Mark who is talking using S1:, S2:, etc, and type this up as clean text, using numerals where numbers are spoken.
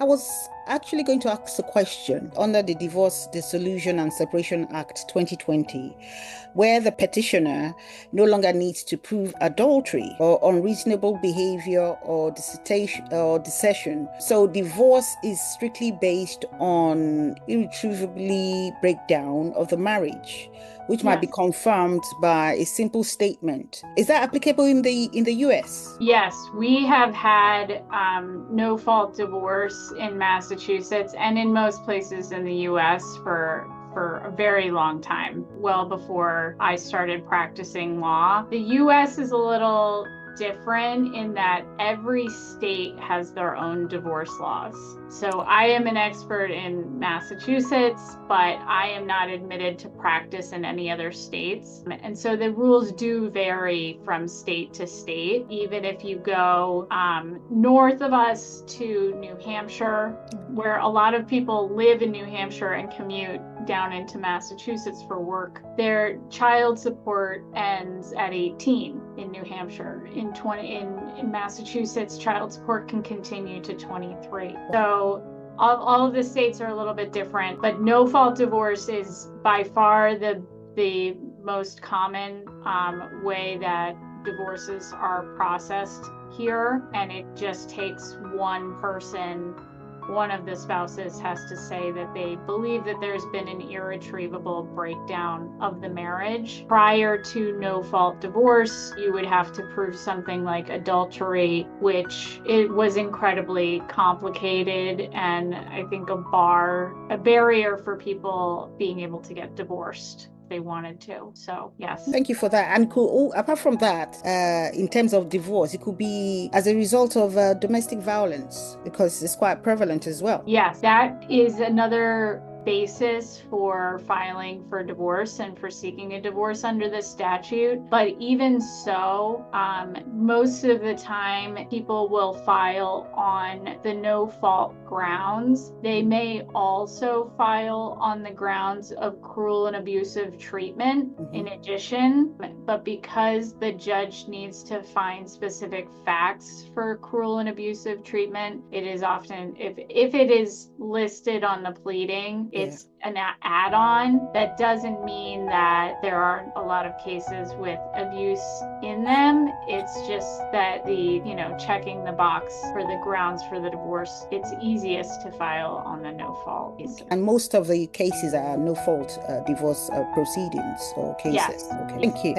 S1: I was actually going to ask a question under the Divorce Dissolution and Separation Act 2020, where the petitioner no longer needs to prove adultery or unreasonable behavior or desertion. So divorce is strictly based on irretrievably breakdown of the marriage, which might be
S2: Yes.
S1: confirmed by a simple statement. Is that applicable in the US?
S2: Yes, we have had no fault divorce in Massachusetts and in most places in the US for a very long time, well before I started practicing law. The US is a little different in that every state has their own divorce laws. So I am an expert in Massachusetts, but I am not admitted to practice in any other states. And so the rules do vary from state to state. Even if you go north of us to New Hampshire, where a lot of people live in New Hampshire and commute down into Massachusetts for work, their child support ends at 18 in New Hampshire. In Massachusetts, child support can continue to 23. So all of the states are a little bit different, but no fault divorce is by far the most common way that divorces are processed here, and it just takes one person. One of the spouses has to say that they believe that there's been an irretrievable breakdown of the marriage. Prior to no fault divorce, you would have to prove something like adultery, which it was incredibly complicated, and I think a barrier for people being able to get divorced they wanted to. So yes.
S1: Thank you for that. And apart from that, in terms of divorce, it could be as a result of domestic violence because it's quite prevalent as well.
S2: Yes, that is another basis for filing for divorce and for seeking a divorce under the statute. But even so, most of the time people will file on the no fault grounds. They may also file on the grounds of cruel and abusive treatment in addition, but because the judge needs to find specific facts for cruel and abusive treatment, it is often, if it is listed on the pleading, it's an add-on. That doesn't mean that there aren't a lot of cases with abuse in them. It's just that checking the box for the grounds for the divorce, it's easiest to file on the no fault basis.
S1: And most of the cases are no fault divorce proceedings or cases.
S2: Yes.
S1: Okay. Thank you.